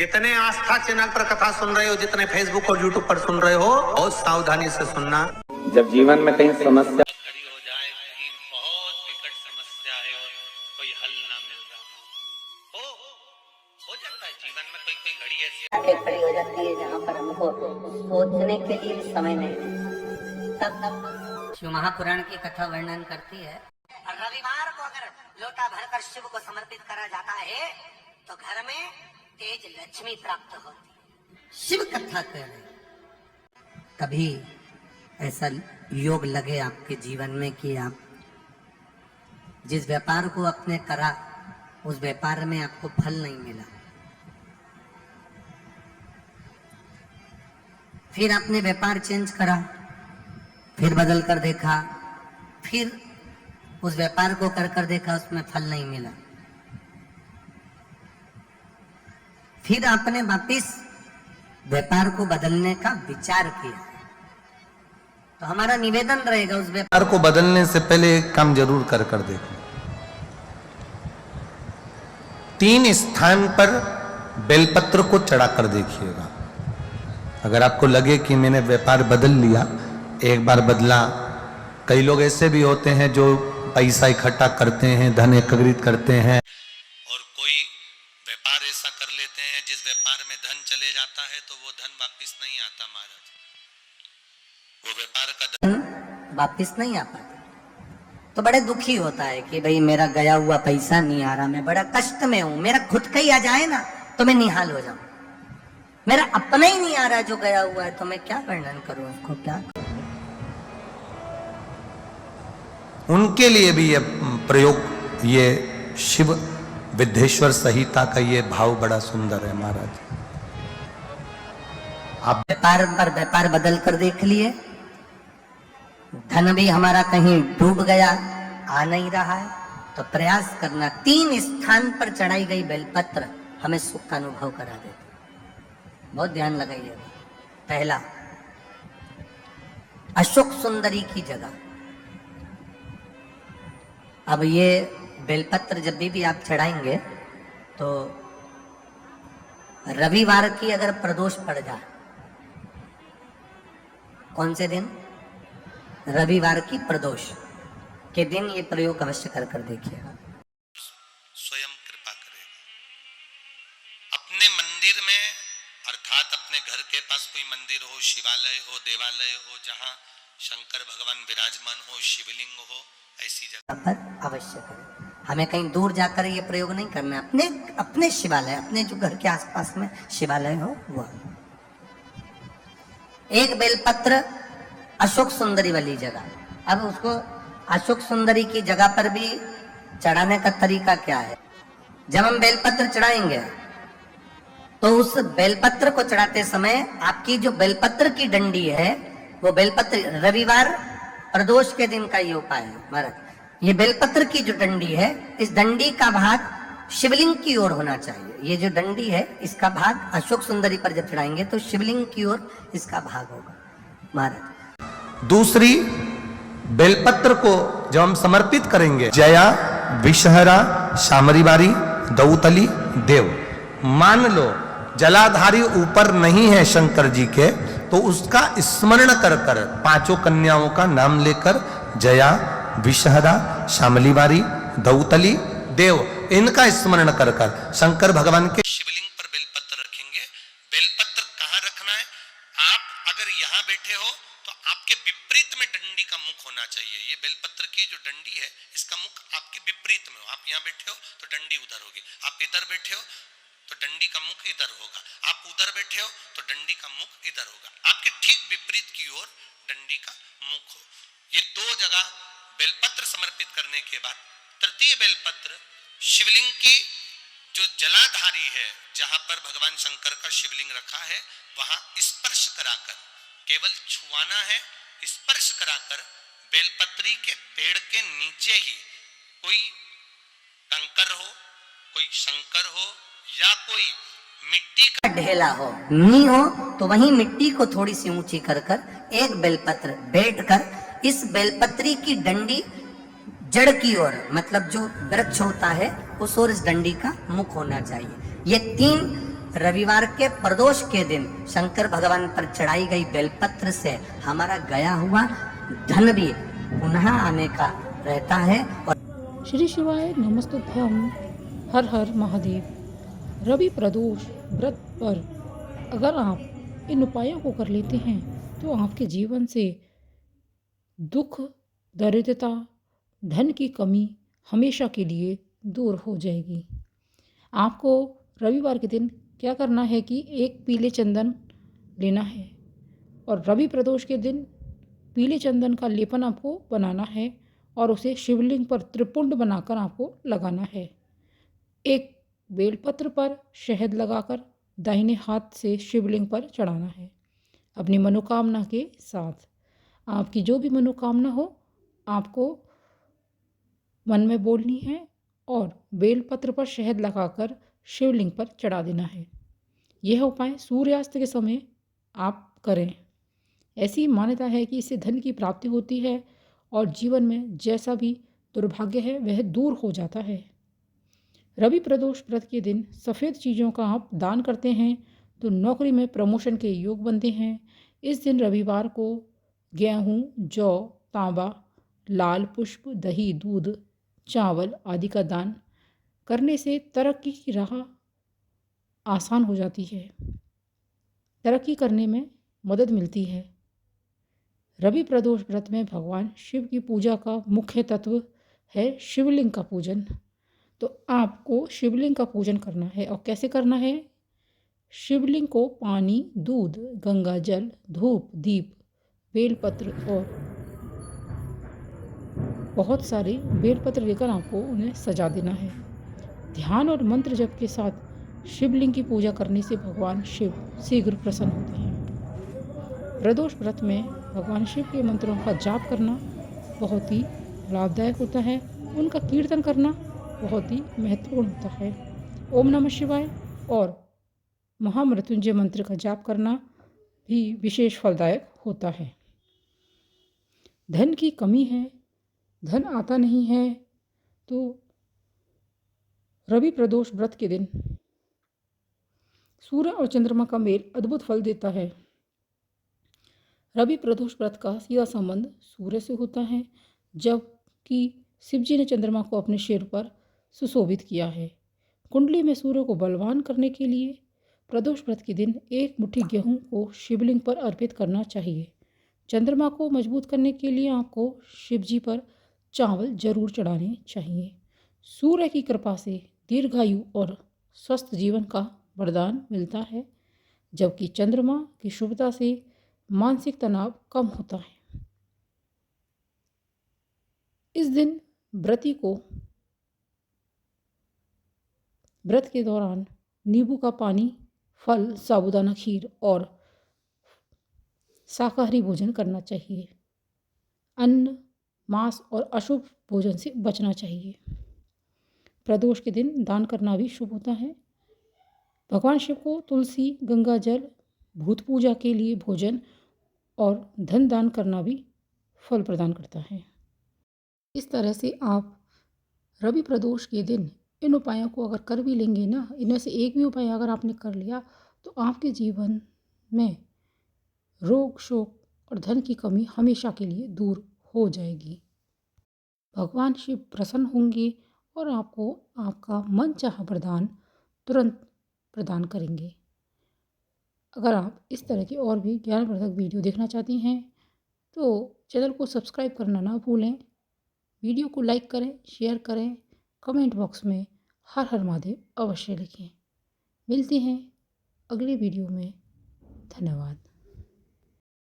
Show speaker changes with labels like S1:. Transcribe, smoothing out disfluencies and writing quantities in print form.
S1: जितने आस्था चैनल पर कथा सुन रहे हो, जितने फेसबुक और यूट्यूब पर सुन रहे हो, बहुत सावधानी से सुनना।
S2: जब जीवन में कहीं समस्या
S1: खड़ी हो जाए, कहीं बहुत विकट समस्या है और कोई हल ना मिल रहा हो जाता है जीवन में कोई घड़ी ऐसी
S3: खड़ी हो जाती है जहाँ पर हमको सोचने के लिए भी समय नहीं मिलता। तब शिव महापुराण की कथा वर्णन करती है, रविवार को अगर लोटा भरकर शिव को समर्पित करा जाता है तो घर में तेज लक्ष्मी प्राप्त होती। शिव कथा कर रहे, कभी ऐसा योग लगे आपके जीवन में कि आप जिस व्यापार को आपने करा उस व्यापार में आपको फल नहीं मिला, फिर आपने व्यापार चेंज करा, फिर बदल कर देखा, फिर उस व्यापार को कर देखा, उसमें फल नहीं मिला, फिर आपने वापिस व्यापार को बदलने का विचार किया, तो हमारा निवेदन रहेगा उस
S4: व्यापार को बदलने से पहले एक काम जरूर कर देखो। 3 स्थान पर बेलपत्र को चढ़ा कर देखिएगा। अगर आपको लगे कि मैंने व्यापार बदल लिया, एक बार बदला, कई लोग ऐसे भी होते हैं जो पैसा इकट्ठा करते हैं, धन एकत्रित करते हैं और कोई व्यापार ऐसा कर लेते हैं जिस व्यापार में धन चले जाता है तो वो धन वापस नहीं आता महाराज, वो व्यापार का
S3: धन वापस नहीं आ पाता, तो बड़े दुखी होता है कि भाई मेरा गया हुआ पैसा नहीं आ रहा, मैं बड़ा कष्ट में हूं, मेरा खुद का ही आ जाए ना तो मैं निहाल हो जाऊं, मेरा अपना ही नहीं आ रहा जो गया हुआ है, तो मैं क्या वर्णन करूं उसको, क्या करूं?
S4: उनके लिए भी ये प्रयोग, ये शिव विद्येश्वर संहिता का ये भाव बड़ा सुंदर है महाराज। आप
S3: व्यापार पर व्यापार बदल कर देख लिए, धन भी हमारा कहीं डूब गया, आ नहीं रहा है, तो प्रयास करना 3 स्थान पर चढ़ाई गई बेलपत्र हमें सुख का अनुभव करा देती। बहुत ध्यान लगाइए। पहला, अशोक सुंदरी की जगह। अब ये बेलपत्र जब भी आप चढ़ाएंगे तो रविवार की अगर प्रदोष पड़ जाए, कौन से दिन? रविवार की प्रदोष के दिन ये प्रयोग अवश्य कर देखिएगा।
S4: स्वयं कृपा करेगा। अपने मंदिर में, अर्थात अपने घर के पास कोई मंदिर हो, शिवालय हो, देवालय हो, जहां शंकर भगवान विराजमान हो, शिवलिंग हो, ऐसी जगह
S3: पर अवश्य करें। हमें कहीं दूर जाकर ये प्रयोग नहीं करना है, अपने शिवालय, अपने जो घर के आसपास में शिवालय हो वह। एक बेलपत्र अशोक सुंदरी वाली जगह। अब उसको अशोक सुंदरी की जगह पर भी चढ़ाने का तरीका क्या है? जब हम बेलपत्र चढ़ाएंगे तो उस बेलपत्र को चढ़ाते समय आपकी जो बेलपत्र की डंडी है, वो बेलपत्र, रविवार प्रदोष के दिन का ये उपाय है महाराज। ये बेलपत्र की जो डंडी है, इस डंडी का भाग शिवलिंग की ओर होना चाहिए। ये जो डंडी है, इसका भाग अशोक सुंदरी पर जब चढ़ाएंगे तो शिवलिंग की ओर इसका भाग होगा महाराज।
S4: दूसरी, बेलपत्र को जब हम समर्पित करेंगे, जया, विषहरा, शामरीवारी, दौतली, देव, मान लो जलाधारी ऊपर नहीं है शंकर जी के, तो उसका स्मरण कर 5 कन्याओं का नाम लेकर जया, विषहरा, शामलीवारी, दौतली, देव, इनका स्मरण कर शंकर भगवान के शिवलिंग पर बेलपत्र रखेंगे। बेलपत्र कहाँ रखना है? आप अगर यहाँ बैठे हो तो आपके विपरीत में डंडी का मुख होना चाहिए। ये बेलपत्र की जो डंडी है, इसका मुख आपके विपरीत में हो। आप यहाँ बैठे हो तो डंडी उधर होगी, आप इधर बैठे हो तो डंडी का मुख इधर होगा, आप उधर बैठे हो तो डंडी का मुख इधर होगा, आपके ठीक विपरीत की ओर डंडी का मुख हो। ये 2 जगह बेलपत्र समर्पित करने के बाद तृतीय बेलपत्र शिवलिंग की जो जलाधारी है, जहां पर भगवान शंकर का शिवलिंग रखा है, वहां स्पर्श कराकर, केवल छुआना है, स्पर्श कराकर बेलपत्री के पेड़ के नीचे ही कोई कंकर हो, कोई शंकर हो या कोई मिट्टी का
S3: ढेला हो, नी हो, तो वहीं मिट्टी को थोड़ी सी ऊंची कर एक बेलपत्र बैठकर इस बेलपत्री की डंडी जड़ की ओर, मतलब जो वृक्ष होता है उस ओर इस डंडी का मुख होना चाहिए। ये 3 रविवार के प्रदोष के दिन शंकर भगवान पर चढ़ाई गई बेलपत्र से हमारा गया हुआ धन भी पुनः आने का रहता है। और
S5: श्री शिवाय नमस्तुभ्यम। हर हर महादेव। रवि प्रदोष व्रत पर अगर आप इन उपायों को कर लेते हैं तो आपके जीवन से दुख, दरिद्रता, धन की कमी हमेशा के लिए दूर हो जाएगी। आपको रविवार के दिन क्या करना है कि एक पीले चंदन लेना है और रवि प्रदोष के दिन पीले चंदन का लेपन आपको बनाना है और उसे शिवलिंग पर त्रिपुंड बनाकर आपको लगाना है। एक बेलपत्र पर शहद लगाकर दाहिने हाथ से शिवलिंग पर चढ़ाना है अपनी मनोकामना के साथ। आपकी जो भी मनोकामना हो आपको मन में बोलनी है और बेलपत्र पर शहद लगाकर शिवलिंग पर चढ़ा देना है। यह उपाय सूर्यास्त के समय आप करें। ऐसी मान्यता है कि इससे धन की प्राप्ति होती है और जीवन में जैसा भी दुर्भाग्य है वह दूर हो जाता है। रवि प्रदोष व्रत के दिन सफ़ेद चीज़ों का आप दान करते हैं तो नौकरी में प्रमोशन के योग बनते हैं। इस दिन रविवार को गेहूँ, जौ, तांबा, लाल पुष्प, दही, दूध, चावल आदि का दान करने से तरक्की की राह आसान हो जाती है। तरक्की करने में मदद मिलती है। रवि प्रदोष व्रत में भगवान शिव की पूजा का मुख्य तत्व है शिवलिंग का पूजन। तो आपको शिवलिंग का पूजन करना है और कैसे करना है? शिवलिंग को पानी, दूध, गंगा जल, धूप, दीप, बेलपत्र और बहुत सारे बेलपत्र लेकर आपको उन्हें सजा देना है। ध्यान और मंत्र जप के साथ शिवलिंग की पूजा करने से भगवान शिव शीघ्र प्रसन्न होते हैं। प्रदोष व्रत में भगवान शिव के मंत्रों का जाप करना बहुत ही लाभदायक होता है। उनका कीर्तन करना बहुत ही महत्वपूर्ण होता है। ओम नमः शिवाय और महामृत्युंजय मंत्र का जाप करना भी विशेष फलदायक होता है। धन की कमी है, धन आता नहीं है तो रवि प्रदोष व्रत के दिन सूर्य और चंद्रमा का मेल अद्भुत फल देता है। रवि प्रदोष व्रत का सीधा संबंध सूर्य से होता है, जबकि शिवजी ने चंद्रमा को अपने सिर पर सुशोभित किया है। कुंडली में सूर्य को बलवान करने के लिए प्रदोष व्रत के दिन एक मुट्ठी गेहूं को शिवलिंग पर अर्पित करना चाहिए। चंद्रमा को मजबूत करने के लिए आपको शिवजी पर चावल जरूर चढ़ाने चाहिए। सूर्य की कृपा से दीर्घायु और स्वस्थ जीवन का वरदान मिलता है, जबकि चंद्रमा की शुभता से मानसिक तनाव कम होता है। इस दिन व्रती को व्रत के दौरान नींबू का पानी, फल, साबूदाना खीर और शाकाहारी भोजन करना चाहिए। अन्न, मांस और अशुभ भोजन से बचना चाहिए। प्रदोष के दिन दान करना भी शुभ होता है। भगवान शिव को तुलसी, गंगा जल, भूत पूजा के लिए भोजन और धन दान करना भी फल प्रदान करता है। इस तरह से आप रवि प्रदोष के दिन इन उपायों को अगर कर भी लेंगे ना, इनमें से एक भी उपाय अगर आपने कर लिया तो आपके जीवन में रोग, शोक और धन की कमी हमेशा के लिए दूर हो जाएगी। भगवान शिव प्रसन्न होंगे और आपको आपका मनचाहा वरदान तुरंत प्रदान करेंगे। अगर आप इस तरह की और भी ज्ञानवर्धक वीडियो देखना चाहती हैं तो चैनल को सब्सक्राइब करना ना भूलें। वीडियो को लाइक करें, शेयर करें, कमेंट बॉक्स में हर हर महादेव अवश्य लिखें। मिलते हैं अगले वीडियो में। धन्यवाद।